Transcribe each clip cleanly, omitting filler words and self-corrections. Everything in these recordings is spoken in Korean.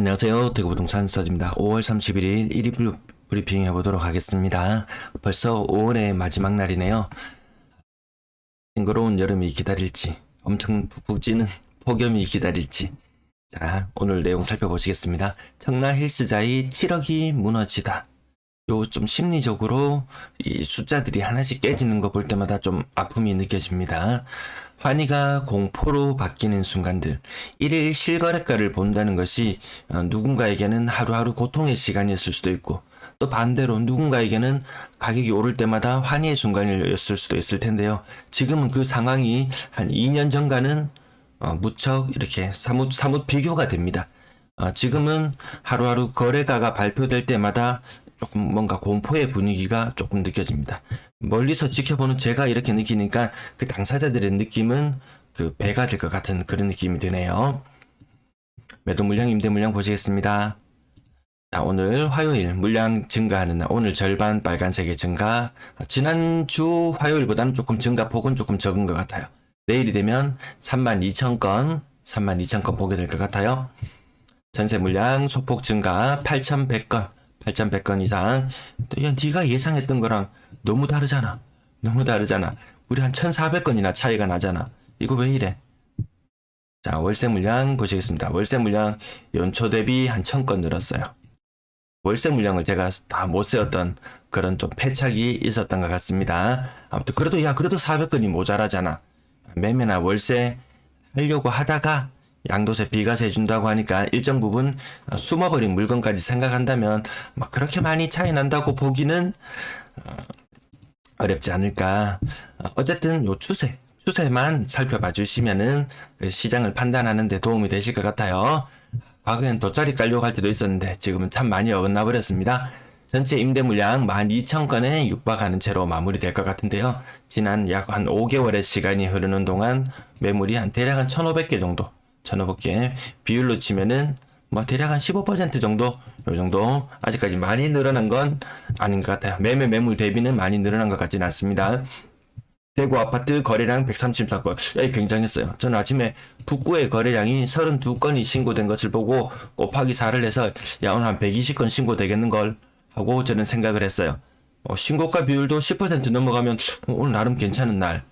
안녕하세요. 대구부동산 스터디입니다. 5월 31일 1위 브리핑 해보도록 하겠습니다. 벌써 5월의 마지막 날이네요. 싱그러운 여름이 기다릴지, 엄청 푹푹 찌는 폭염이 기다릴지. 자, 오늘 내용 살펴보시겠습니다. 청라 헬스자의 7억이 무너지다. 요 좀 심리적으로 이 숫자들이 하나씩 깨지는 거 볼 때마다 좀 아픔이 느껴집니다. 환희가 공포로 바뀌는 순간들, 1일 실거래가를 본다는 것이 누군가에게는 하루하루 고통의 시간이었을 수도 있고, 또 반대로 누군가에게는 가격이 오를 때마다 환희의 순간이었을 수도 있을 텐데요. 지금은 그 상황이 한 2년 전과는 무척 이렇게 사뭇 비교가 됩니다. 지금은 하루하루 거래가가 발표될 때마다 조금 뭔가 공포의 분위기가 조금 느껴집니다. 멀리서 지켜보는 제가 이렇게 느끼니까 그 당사자들의 느낌은 그 배가 될 것 같은 그런 느낌이 드네요. 매도 물량, 임대 물량 보시겠습니다. 자, 오늘 화요일 물량 증가하는 날, 오늘 절반 빨간색의 증가. 지난주 화요일보다는 조금 증가폭은 조금 적은 것 같아요. 내일이 되면 32,000건 보게 될 것 같아요. 전세 물량 소폭 증가 8,100건 이상. 야, 네가 예상했던 거랑 너무 다르잖아. 우리 한 1,400건이나 차이가 나잖아. 이거 왜 이래? 자, 월세 물량 보시겠습니다. 월세 물량 연초 대비 한 1,000건 늘었어요. 월세 물량을 제가 다 못 세웠던 그런 좀 패착이 있었던 것 같습니다. 아무튼 그래도 400건이 모자라잖아. 매매나 월세 하려고 하다가 양도세 비과세 해준다고 하니까 일정 부분 숨어버린 물건까지 생각한다면 막 그렇게 많이 차이 난다고 보기는 어렵지 않을까. 어쨌든 요 추세만 살펴봐 주시면은 그 시장을 판단하는 데 도움이 되실 것 같아요. 과거엔 돗자리 깔려고 할 때도 있었는데 지금은 참 많이 어긋나 버렸습니다. 전체 임대 물량 12,000건에 육박하는 채로 마무리될 것 같은데요. 지난 약 한 5개월의 시간이 흐르는 동안 매물이 대략 한 1,500개 정도, 1,500개 비율로 치면은 대략 한 15% 정도, 요 정도. 아직까지 많이 늘어난 건 아닌 것 같아요. 매물 대비는 많이 늘어난 것 같지는 않습니다. 대구 아파트 거래량 134건. 굉장했어요. 저는 아침에 북구의 거래량이 32건이 신고된 것을 보고 곱하기 4를 해서 오늘 한 120건 신고되겠는걸 하고 저는 생각을 했어요. 신고가 비율도 10% 넘어가면 오늘 나름 괜찮은 날.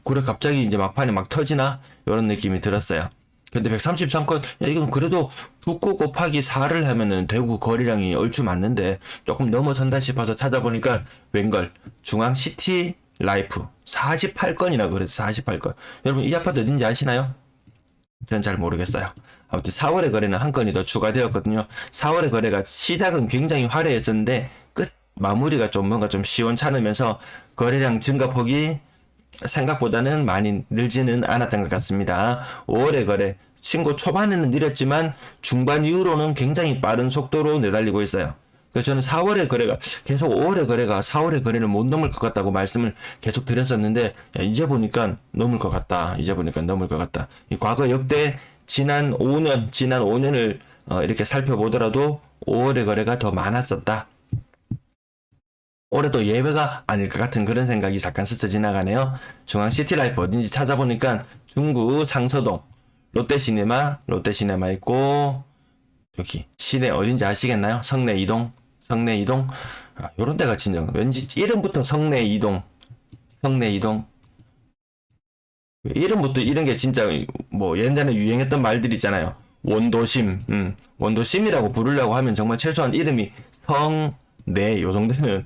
그래 갑자기 이제 막판에 막 터지나? 이런 느낌이 들었어요. 근데 133건, 이건 그래도 북구 곱하기 4를 하면은 대구 거래량이 얼추 맞는데 조금 넘어선다 싶어서 찾아보니까 웬걸 중앙 시티 라이프 48건이라고 그랬어요. 48건. 여러분 이 아파트 어딘지 아시나요? 전 잘 모르겠어요. 아무튼 4월의 거래는 한 건이 더 추가되었거든요. 4월의 거래가 시작은 굉장히 화려했었는데 끝 마무리가 좀 뭔가 좀 시원찮으면서 거래량 증가폭이 생각보다는 많이 늘지는 않았던 것 같습니다. 5월의 거래 신고 초반에는 느렸지만 중반 이후로는 굉장히 빠른 속도로 내달리고 있어요. 그래서 저는 4월의 거래가 계속 5월의 거래가 4월의 거래를 못 넘을 것 같다고 말씀을 계속 드렸었는데 이제 보니까 넘을 것 같다. 이 과거 역대 지난 5년을 이렇게 살펴보더라도 5월의 거래가 더 많았었다. 올해도 예외가 아닐 것 같은 그런 생각이 잠깐 스쳐 지나가네요. 중앙 시티라이프 어딘지 찾아보니까 중구 상서동 롯데시네마 있고, 여기 시내 어딘지 아시겠나요? 성내 이동 요런 데가 진정 왠지 이름부터 성내 이동 이름부터 이런 게 진짜 옛날에 유행했던 말들 있잖아요. 원도심이라고 부르려고 하면 정말 최소한 이름이 요 정도는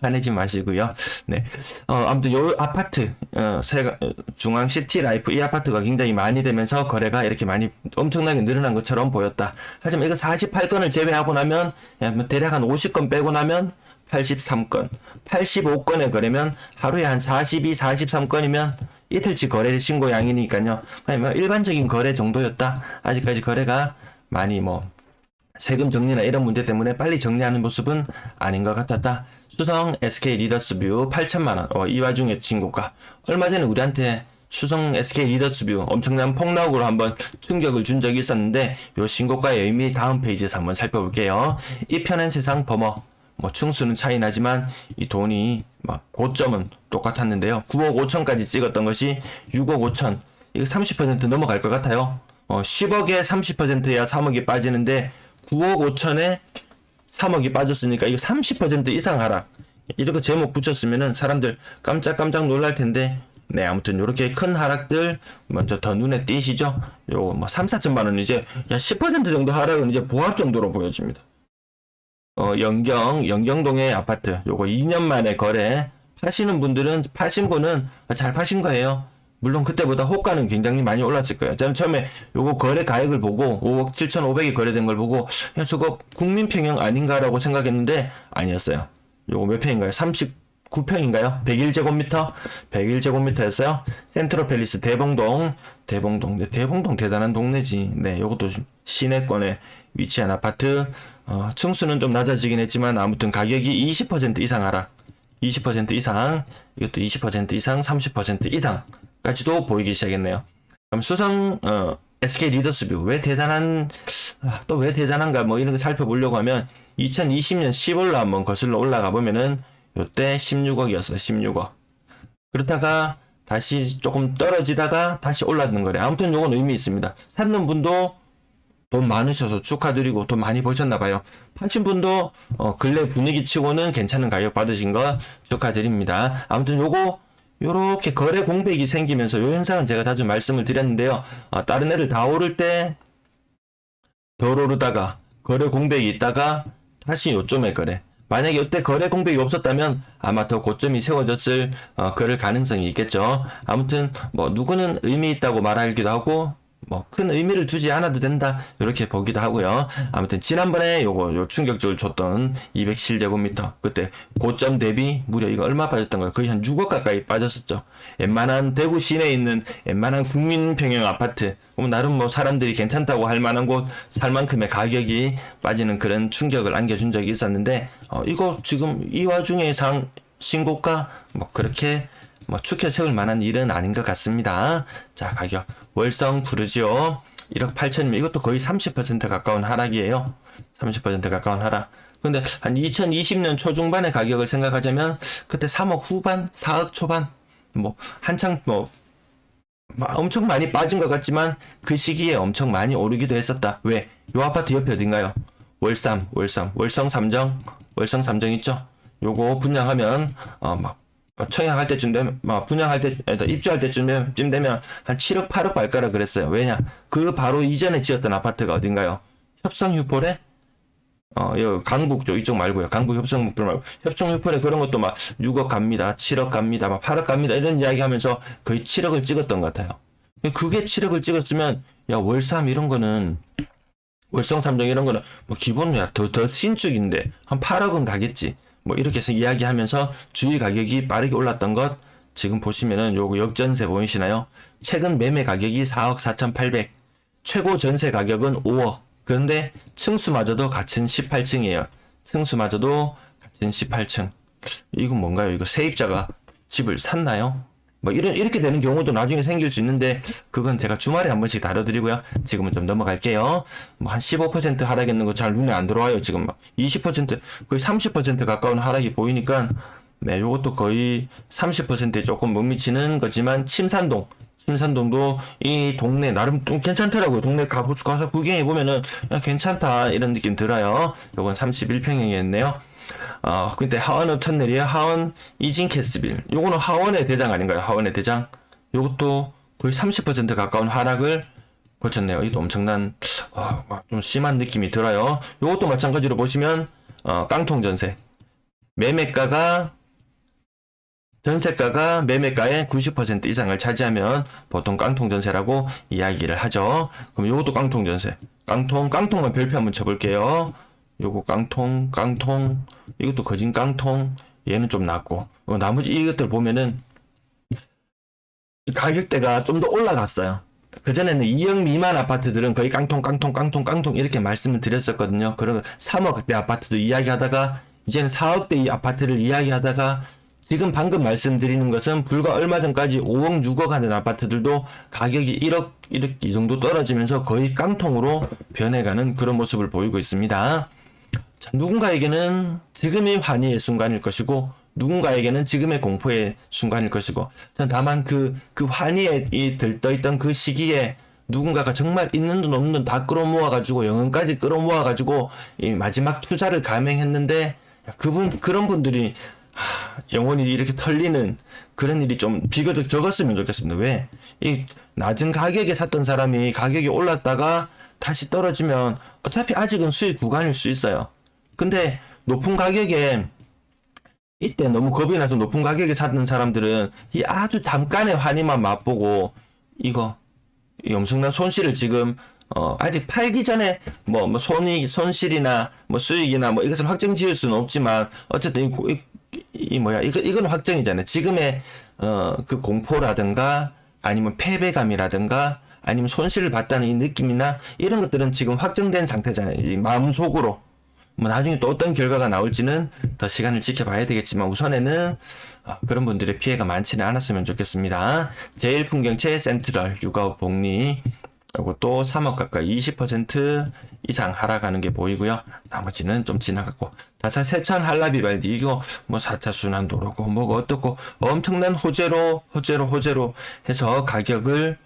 화내지 마시고요. 네. 아무튼 요 아파트, 중앙 시티 라이프 이 아파트가 굉장히 많이 되면서 거래가 이렇게 많이 엄청나게 늘어난 것처럼 보였다. 하지만 이거 48건을 제외하고 나면, 대략 한 50건 빼고 나면 83건, 85건의 거래면 하루에 한 42, 43건이면 이틀치 거래 신고량이니까요. 그냥 일반적인 거래 정도였다. 아직까지 거래가 많이 세금 정리나 이런 문제 때문에 빨리 정리하는 모습은 아닌 것 같았다. 수성 SK 리더스뷰 8천만원. 이 와중에 신고가. 얼마 전에 우리한테 수성 SK 리더스뷰 엄청난 폭락으로 한번 충격을 준 적이 있었는데 요 신고가의 의미 다음 페이지에서 한번 살펴볼게요. 이 편한 세상 범어. 충수는 차이 나지만 이 돈이 고점은 똑같았는데요. 9억 5천까지 찍었던 것이 6억 5천. 이거 30% 넘어갈 것 같아요. 10억에 30%야 3억이 빠지는데 9억 5천에 3억이 빠졌으니까 이거 30% 이상 하락. 이렇게 제목 붙였으면은 사람들 깜짝깜짝 놀랄 텐데, 네, 아무튼 요렇게 큰 하락들 먼저 더 눈에 띄시죠? 요거 뭐 3, 4천만 원 이제 10% 정도 하락은 이제 보합 정도로 보여집니다. 영경동의 아파트 요거 2년 만에 거래. 파신 분은 잘 파신 거예요. 물론 그때보다 호가는 굉장히 많이 올랐을 거예요. 저는 처음에 요거 거래 가액을 보고 5억 7,500이 거래된 걸 보고 야 저거 국민평형 아닌가라고 생각했는데 아니었어요. 요거 몇 평인가요? 39평인가요? 101제곱미터? 101제곱미터였어요. 센트럴팰리스 대봉동. 네, 대봉동 대단한 동네지. 네, 요것도 시내권에 위치한 아파트. 층수는 좀 낮아지긴 했지만 아무튼 가격이 20% 이상 하락. 20% 이상, 이것도 20% 이상, 30% 이상까지도 보이기 시작했네요. 그럼 수성, SK 리더스뷰. 왜 대단한가, 뭐 이런 거 살펴보려고 하면 2020년 10월로 한번 거슬러 올라가 보면은 요때 16억이었어요. 16억. 그렇다가 다시 조금 떨어지다가 다시 올랐는 거래. 아무튼 요건 의미 있습니다. 샀는 분도 돈 많으셔서 축하드리고 돈 많이 버셨나봐요. 파신 분도 근래 분위기 치고는 괜찮은 가격 받으신 거 축하드립니다. 아무튼 요렇게 거래 공백이 생기면서 요 현상은 제가 자주 말씀을 드렸는데요. 다른 애들 다 오를 때 덜 오르다가 거래 공백이 있다가 다시 요점에 거래. 만약에 이때 거래 공백이 없었다면 아마 더 고점이 세워졌을 그럴 가능성이 있겠죠. 아무튼 뭐 누구는 의미 있다고 말하기도 하고 뭐 큰 의미를 두지 않아도 된다 이렇게 보기도 하고요. 아무튼 지난번에 요 충격적을 줬던 207제곱미터 그때 고점 대비 무려 이거 얼마 빠졌던 거예요? 거의 한 6억 가까이 빠졌었죠. 웬만한 대구 시내에 있는 웬만한 국민평형 아파트 나름 뭐 사람들이 괜찮다고 할 만한 곳 살 만큼의 가격이 빠지는 그런 충격을 안겨준 적이 있었는데 이거 지금 이 와중에 신고가 뭐 그렇게 뭐 축혀 세울 만한 일은 아닌 것 같습니다. 자, 가격 월성 푸르지오 1억 8천이면 이것도 거의 30% 가까운 하락이에요. 30% 가까운 하락. 근데 한 2020년 초중반의 가격을 생각하자면 그때 3억 후반, 4억 초반 뭐 한창 뭐 엄청 많이 빠진 것 같지만 그 시기에 엄청 많이 오르기도 했었다. 왜? 요 아파트 옆에 어딘가요? 월성 삼정 있죠? 요거 분양하면 청약할 때쯤 되면, 분양할 때, 입주할 때쯤 되면 한 7억, 8억 발가락 그랬어요. 왜냐? 그 바로 이전에 지었던 아파트가 어딘가요? 협성휴포래? 여기 강북 쪽, 이쪽 말고요. 강북 협성휴포 말고. 협성휴포래 그런 것도 막 6억 갑니다. 7억 갑니다. 막 8억 갑니다. 이런 이야기 하면서 거의 7억을 찍었던 것 같아요. 그게 7억을 찍었으면, 야, 월삼 이런 거는, 월성 삼정 이런 거는, 뭐 기본이야. 더 신축인데, 한 8억은 가겠지. 뭐 이렇게 해서 이야기하면서 주위 가격이 빠르게 올랐던 것 지금 보시면은 요거 역전세 보이시나요? 최근 매매 가격이 4억 4,800 최고 전세 가격은 5억 그런데 층수마저도 같은 18층이에요. 층수마저도 같은 18층 이건 뭔가요? 이거 세입자가 집을 샀나요? 뭐 이렇게 되는 경우도 나중에 생길 수 있는데 그건 제가 주말에 한 번씩 다뤄드리고요. 지금은 좀 넘어갈게요. 뭐 한 15% 하락했는 거 잘 눈에 안 들어와요. 지금 막 20% 거의 30% 가까운 하락이 보이니까 네, 요것도 거의 30%에 조금 못 미치는 거지만 침산동도 이 동네 나름 좀 괜찮더라고요. 동네 가서 구경해 보면은 야 괜찮다 이런 느낌 들어요. 요건 31평형이었네요. 근데 하원읍 터널이에요. 하원 이진캐스빌. 요거는 하원의 대장 아닌가요? 하원의 대장. 요것도 거의 30% 가까운 하락을 거쳤네요. 이것도 엄청난, 좀 심한 느낌이 들어요. 요것도 마찬가지로 보시면, 깡통 전세. 전세가가 매매가의 90% 이상을 차지하면 보통 깡통 전세라고 이야기를 하죠. 그럼 요것도 깡통 전세. 깡통만 별표 한번 쳐볼게요. 요거 깡통, 이것도 거진 깡통, 얘는 좀 낮고, 나머지 이것들 보면은, 가격대가 좀 더 올라갔어요. 그전에는 2억 미만 아파트들은 거의 깡통, 이렇게 말씀을 드렸었거든요. 그런 3억대 아파트도 이야기하다가, 이제는 4억대 아파트를 이야기하다가, 지금 방금 말씀드리는 것은 불과 얼마 전까지 5억, 6억 하는 아파트들도 가격이 1억, 이 정도 떨어지면서 거의 깡통으로 변해가는 그런 모습을 보이고 있습니다. 자, 누군가에게는 지금이 환희의 순간일 것이고 누군가에게는 지금의 공포의 순간일 것이고 다만 그 환희에 들떠있던 그 시기에 누군가가 정말 있는 돈 없는 돈 다 끌어모아가지고 영혼까지 끌어모아가지고 이 마지막 투자를 감행했는데 그런 분들이 영혼이 이렇게 털리는 그런 일이 좀 비교적 적었으면 좋겠습니다. 왜? 이 낮은 가격에 샀던 사람이 가격이 올랐다가 다시 떨어지면 어차피 아직은 수익 구간일 수 있어요. 근데 높은 가격에 이때 너무 겁이 나서 높은 가격에 샀던 사람들은 이 아주 잠깐의 환희만 맛보고 이 엄청난 손실을 지금 아직 팔기 전에 뭐 손실이나 뭐 수익이나 뭐 이것을 확정 지을 수는 없지만 어쨌든 이건 확정이잖아요. 지금의 그 공포라든가 아니면 패배감이라든가 아니면 손실을 봤다는 이 느낌이나 이런 것들은 지금 확정된 상태잖아요. 이 마음속으로. 뭐 나중에 또 어떤 결과가 나올지는 더 시간을 지켜봐야 되겠지만 우선에는 그런 분들의 피해가 많지는 않았으면 좋겠습니다. 제일풍경채 센트럴 육아업 복리 그리고 또 3억 가까이 20% 이상 하락하는 게 보이고요. 나머지는 좀 지나갔고 다사 세천 한라비발디 이거 뭐 4차 순환도로고 뭐가 어떻고 엄청난 호재로 해서 가격을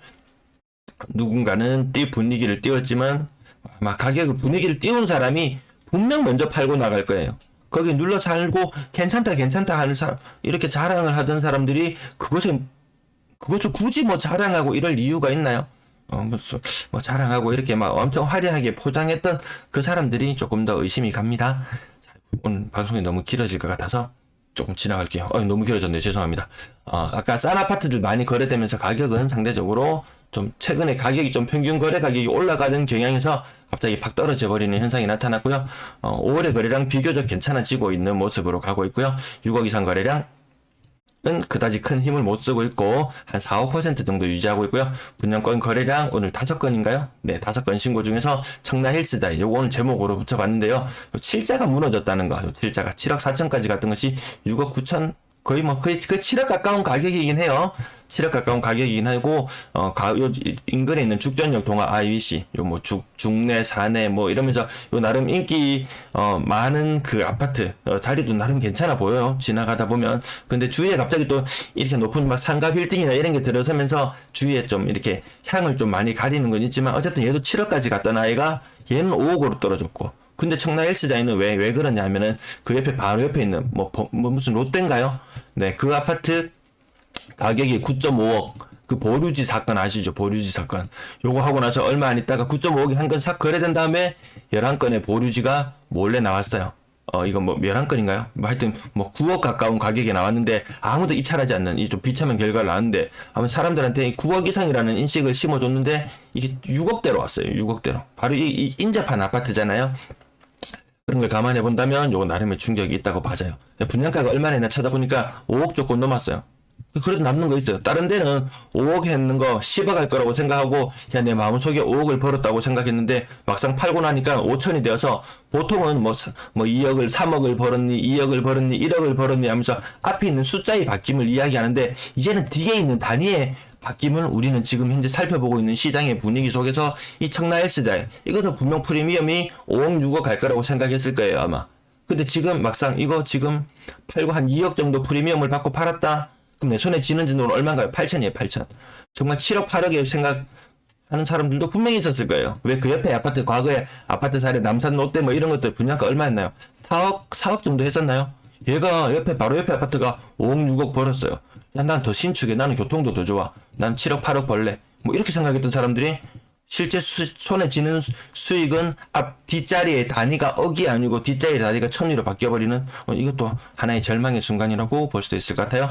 누군가는 분위기를 띄웠지만 아마 분위기를 띄운 사람이 분명 먼저 팔고 나갈 거예요. 거기 눌러 살고 괜찮다 하는 사람, 이렇게 자랑을 하던 사람들이 그것을 굳이 뭐 자랑하고 이럴 이유가 있나요? 무슨 뭐 자랑하고 이렇게 막 엄청 화려하게 포장했던 그 사람들이 조금 더 의심이 갑니다. 자, 오늘 방송이 너무 길어질 것 같아서 조금 지나갈게요. 너무 길어졌네요. 죄송합니다. 아까 싼 아파트들 많이 거래되면서 가격은 상대적으로 좀 최근에 가격이 좀 평균 거래 가격이 올라가는 경향에서 갑자기 팍 떨어져 버리는 현상이 나타났고요. 5월의 거래량 비교적 괜찮아지고 있는 모습으로 가고 있고요. 6억 이상 거래량은 그다지 큰 힘을 못 쓰고 있고 한 4~5% 정도 유지하고 있고요. 분양권 거래량 오늘 5건인가요? 네, 5건 신고 중에서 청라헬스자이 요거 오늘 제목으로 붙여봤는데요. 7자가 무너졌다는 거. 7자가 7억 4천까지 갔던 것이 6억 9천 거의 뭐 그 7억 가까운 가격이긴 해요. 7억 가까운 가격이긴 하고 요 인근에 있는 죽전역 동아 IBC 요 뭐 중내 사내 뭐 이러면서 요 나름 인기 많은 그 아파트 자리도 나름 괜찮아 보여요. 지나가다 보면. 근데 주위에 갑자기 또 이렇게 높은 막 상가 빌딩이나 이런 게 들어서면서 주위에 좀 이렇게 향을 좀 많이 가리는 건 있지만 어쨌든 얘도 7억까지 갔던 아이가 얘는 5억으로 떨어졌고. 근데 청라 헬스자이는 왜 그러냐면은 그 옆에 바로 옆에 있는 뭐 무슨 롯데인가요? 네, 그 아파트 가격이 9.5억 그 보류지 사건 아시죠? 보류지 사건. 요거 하고 나서 얼마 안 있다가 9.5억이 한 건 싹 거래된 다음에 11건의 보류지가 몰래 나왔어요. 이거 뭐 11건인가요? 뭐 하여튼 뭐 9억 가까운 가격에 나왔는데 아무도 입찰하지 않는 이 좀 비참한 결과를 나왔는데 아마 사람들한테 9억 이상이라는 인식을 심어줬는데 이게 6억대로 왔어요. 6억대로. 바로 이 인접한 아파트잖아요. 그런 걸 감안해 본다면 요거 나름의 충격이 있다고 봐져요. 분양가가 얼마나 찾아보니까 5억 조금 넘었어요. 그래도 남는 거 있어요. 다른 데는 5억 했는 거 10억 할 거라고 생각하고 그냥 내 마음속에 5억을 벌었다고 생각했는데 막상 팔고 나니까 5천이 되어서 보통은 뭐 2억을 3억을 벌었니 2억을 벌었니 1억을 벌었니 하면서 앞에 있는 숫자의 바뀜을 이야기하는데 이제는 뒤에 있는 단위의 바뀜을 우리는 지금 현재 살펴보고 있는 시장의 분위기 속에서 이 청라 헬스자에 이것도 분명 프리미엄이 5억 6억 갈 거라고 생각했을 거예요 아마. 근데 지금 막상 이거 지금 팔고 한 2억 정도 프리미엄을 받고 팔았다. 그럼 내 손에 쥐는 돈은 얼마인가요? 8천이에요, 8천. 정말 7억, 8억에 생각하는 사람들도 분명히 있었을 거예요. 왜 그 옆에 아파트, 과거에 아파트 사례, 남산 롯데 뭐 이런 것들 분양가 얼마였나요? 4억 정도 했었나요? 얘가 바로 옆에 아파트가 5억, 6억 벌었어요. 야, 난 더 신축해. 나는 교통도 더 좋아. 난 7억, 8억 벌래. 뭐 이렇게 생각했던 사람들이 실제 손에 쥐는 수익은 앞 뒷자리의 단위가 억이 아니고 뒷자리의 단위가 천위로 바뀌어버리는 이것도 하나의 절망의 순간이라고 볼 수도 있을 것 같아요.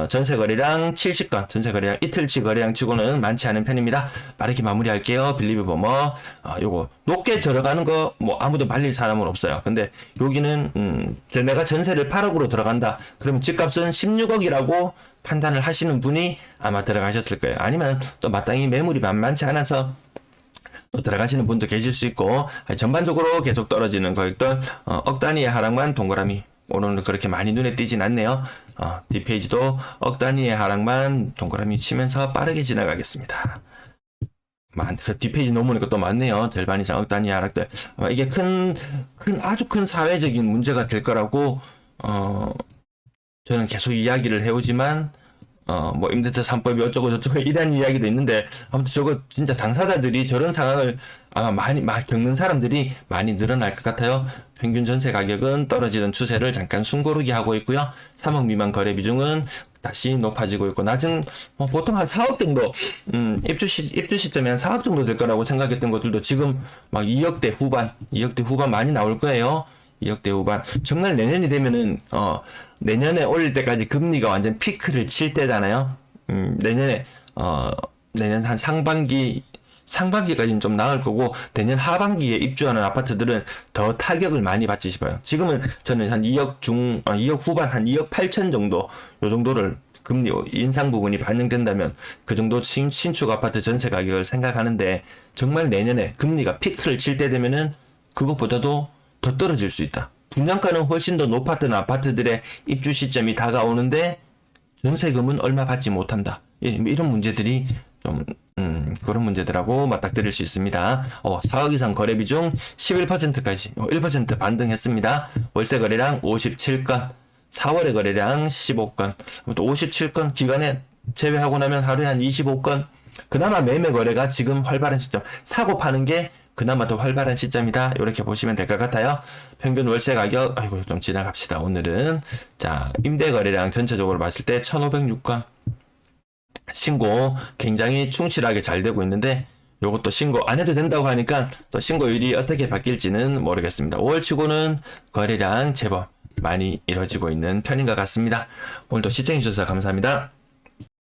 전세 거래량 70건, 전세 거래량 이틀치 거래량 치고는 많지 않은 편입니다. 빠르게 마무리할게요. 빌리브 버머 요거 높게 들어가는 거 뭐 아무도 말릴 사람은 없어요. 근데 여기는 내가 전세를 8억으로 들어간다. 그러면 집값은 16억이라고 판단을 하시는 분이 아마 들어가셨을 거예요. 아니면 또 마땅히 매물이 만만치 않아서 또 들어가시는 분도 계실 수 있고 전반적으로 계속 떨어지는 거였던 억 단위의 하락만 동그라미 오늘은 그렇게 많이 눈에 띄진 않네요. 뒷페이지도 억 단위의 하락만 동그라미 치면서 빠르게 지나가겠습니다. 뒷페이지 넘으니까 또 많네요. 절반 이상 억 단위 하락들. 이게 아주 큰 사회적인 문제가 될 거라고 저는 계속 이야기를 해오지만 뭐 임대차 3법이 어쩌고 저쩌고 이런 이야기도 있는데, 아무튼 저거 진짜 당사자들이 저런 상황을 아마 많이 겪는 사람들이 많이 늘어날 것 같아요. 평균 전세 가격은 떨어지는 추세를 잠깐 숨고르기 하고 있고요. 3억 미만 거래 비중은 다시 높아지고 있고, 낮은 보통 한 4억 정도, 입주 시점에 한 4억 정도 될 거라고 생각했던 것들도 지금 막 2억대 후반 많이 나올 거예요. 2억대 후반. 정말 내년이 되면은 내년에 올릴 때까지 금리가 완전 피크를 칠 때잖아요. 내년 한 상반기까지는 좀 나을 거고, 내년 하반기에 입주하는 아파트들은 더 타격을 많이 받지 싶어요. 지금은 저는 한 2억 후반, 한 2억 8천 정도, 요 정도를 금리 인상 부분이 반영된다면 그 정도 신축 아파트 전세 가격을 생각하는데, 정말 내년에 금리가 피크를 칠 때 되면은 그것보다도 더 떨어질 수 있다. 분양가는 훨씬 더 높았던 아파트들의 입주 시점이 다가오는데 전세금은 얼마 받지 못한다. 이런 문제들이 좀 그런 문제들하고 맞닥뜨릴 수 있습니다. 4억 이상 거래 비중 11%까지 1% 반등했습니다. 월세 거래량 57건, 4월의 거래량 15건, 또 57건 기간에 제외하고 나면 하루에 한 25건. 그나마 매매 거래가 지금 활발한 시점, 사고 파는 게 그나마 더 활발한 시점이다. 이렇게 보시면 될 것 같아요. 평균 월세 가격, 좀 지나갑시다. 오늘은 자, 임대 거래량 전체적으로 봤을 때 1,506건. 신고 굉장히 충실하게 잘 되고 있는데, 요것도 신고 안 해도 된다고 하니까 또 신고율이 어떻게 바뀔지는 모르겠습니다. 5월 치고는 거래량 제법 많이 이루어지고 있는 편인 것 같습니다. 오늘도 시청해주셔서 감사합니다.